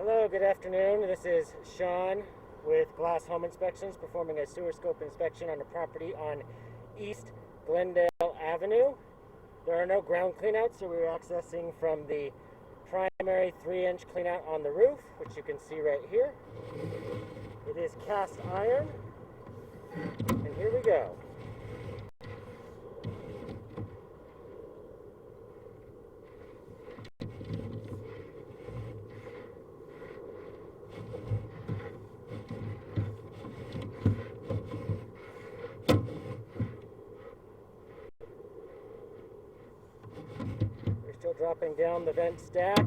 Hello, good afternoon. This is Sean with Glass Home Inspections performing a sewer scope inspection on a property on East Glendale Avenue. There are no ground cleanouts, so we're accessing from the primary 3-inch cleanout on the roof, which you can see right here. It is cast iron, and here we go. We're still dropping down the vent stack.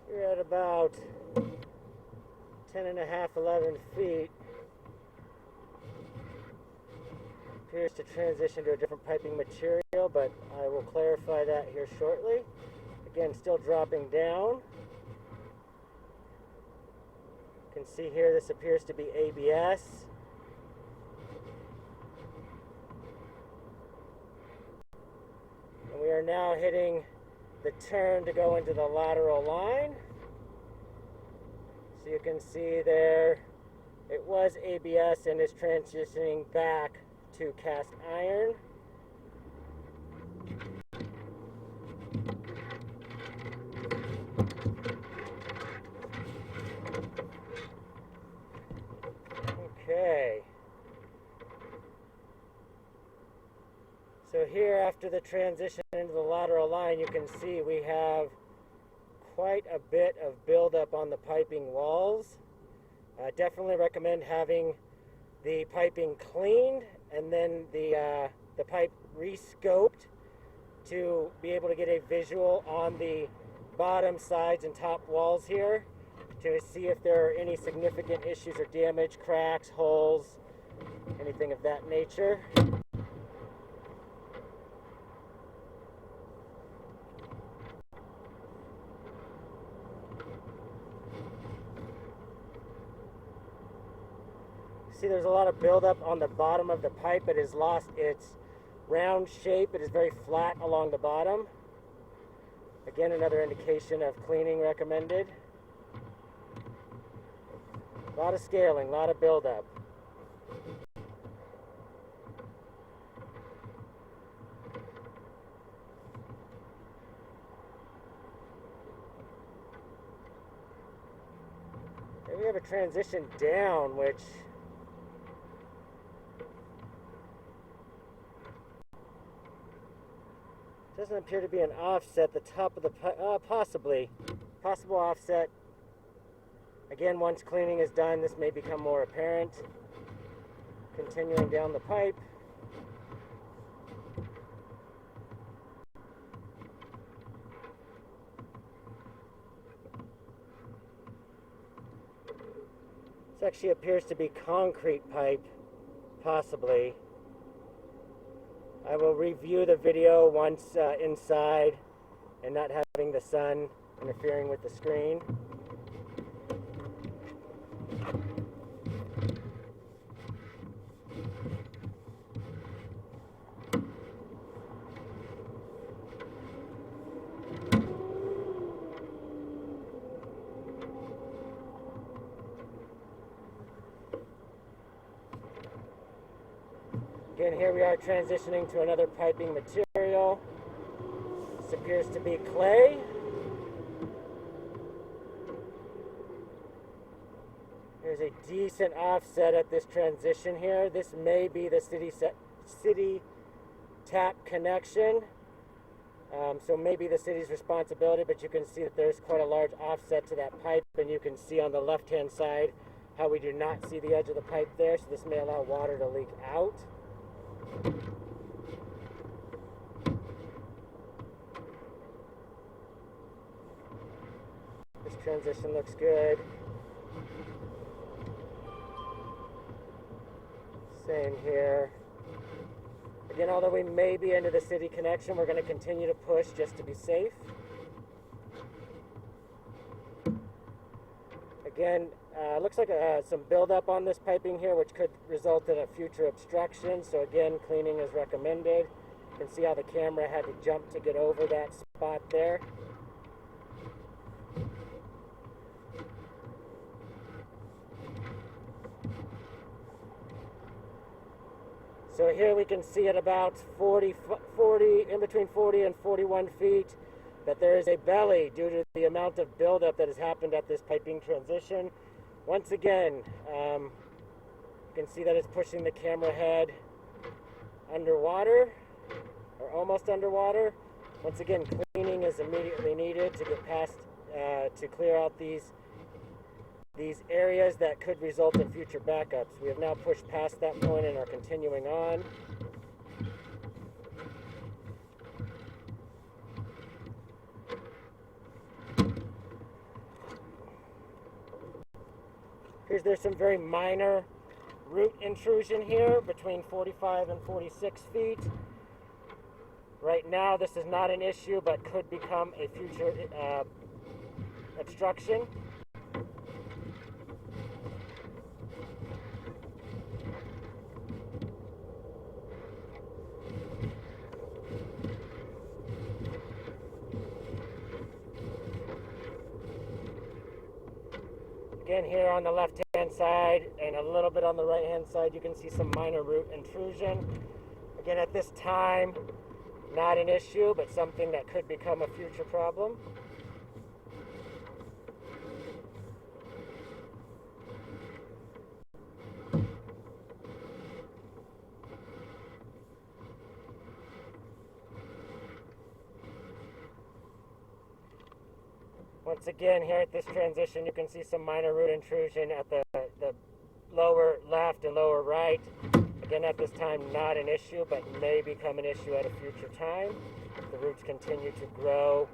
We're at about 10.5, 11 feet. Appears to transition to a different piping material, but I will clarify that here shortly. Again, still dropping down. You can see here this appears to be ABS. And we are now hitting the turn to go into the lateral line. So you can see there it was ABS and is transitioning back to cast iron. Okay. So here, after the transition into the lateral line, you can see we have quite a bit of buildup on the piping walls. Definitely recommend having the piping cleaned and then the pipe re-scoped to be able to get a visual on the bottom, sides, and top walls here to see if there are any significant issues or damage, cracks, holes, anything of that nature. See, there's a lot of buildup on the bottom of the pipe. It has lost its round shape. It is very flat along the bottom. Again, another indication of cleaning recommended. A lot of scaling, a lot of buildup. Then we have a transition down, which doesn't appear to be an offset. The top of the possible offset. Again, once cleaning is done, this may become more apparent. Continuing down the pipe. This actually appears to be concrete pipe, possibly. I will review the video once inside and not having the sun interfering with the screen. Again, here we are transitioning to another piping material. This appears to be clay. There's a decent offset at this transition here. This may be the city tap connection. So maybe the city's responsibility, but you can see that there's quite a large offset to that pipe, and you can see on the left-hand side how we do not see the edge of the pipe there, so this may allow water to leak out. This transition looks good. Same here. Again, although we may be into the city connection, we're going to continue to push just to be safe. Again, looks like some buildup on this piping here, which could result in a future obstruction. So again, cleaning is recommended. You can see how the camera had to jump to get over that spot there. So here we can see at about 40, in between 40 and 41 feet, that there is a belly due to the amount of buildup that has happened at this piping transition. Once again, you can see that it's pushing the camera head underwater, or almost underwater. Once again, cleaning is immediately needed to get past, to clear out these areas that could result in future backups. We have now pushed past that point and are continuing on. There's some very minor root intrusion here between 45 and 46 feet. Right now this is not an issue, but could become a future obstruction. Again, here on the left-hand side and a little bit on the right-hand side, you can see some minor root intrusion. Again, at this time, not an issue, but something that could become a future problem. Once again, here at this transition, you can see some minor root intrusion at the lower left and lower right. Again, at this time, not an issue, but may become an issue at a future time. The roots continue to grow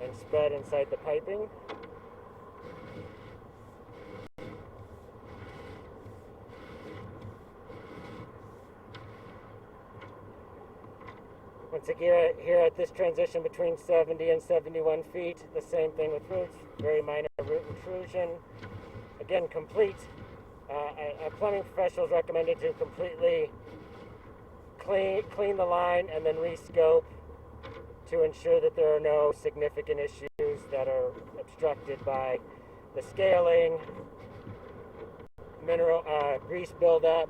and spread inside the piping. Once again, here at this transition between 70 and 71 feet, the same thing with roots, very minor root intrusion. Again, complete. A plumbing professional is recommended to completely clean the line and then rescope to ensure that there are no significant issues that are obstructed by the scaling, mineral grease buildup.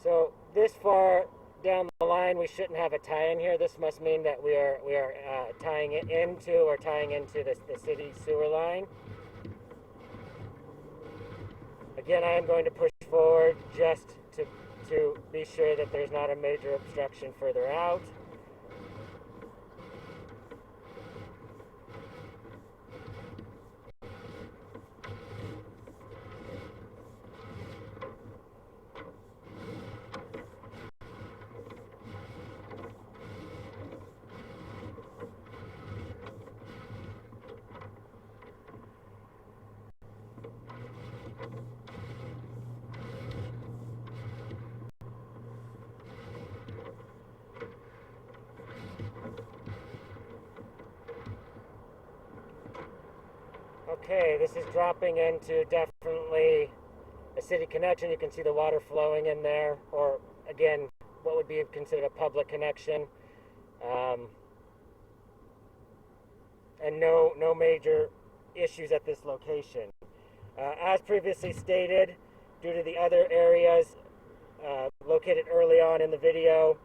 So this far down the line, we shouldn't have a tie-in here. This must mean that we are tying it into or tying into the city sewer line. Again, I am going to push forward just to be sure that there's not a major obstruction further out. Okay, this is dropping into definitely a city connection. You can see the water flowing in there, or again, what would be considered a public connection. And no major issues at this location. As previously stated, due to the other areas located early on in the video,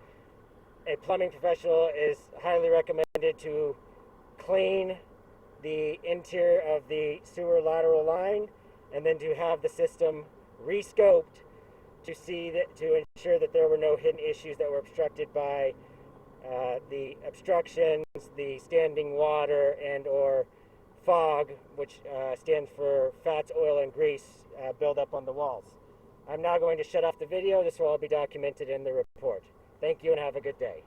a plumbing professional is highly recommended to clean the interior of the sewer lateral line, and then to have the system rescoped to ensure that there were no hidden issues that were obstructed by the obstructions, the standing water and or fog, which stands for fats, oil, and grease buildup on the walls. I'm now going to shut off the video. This will all be documented in the report. Thank you and have a good day.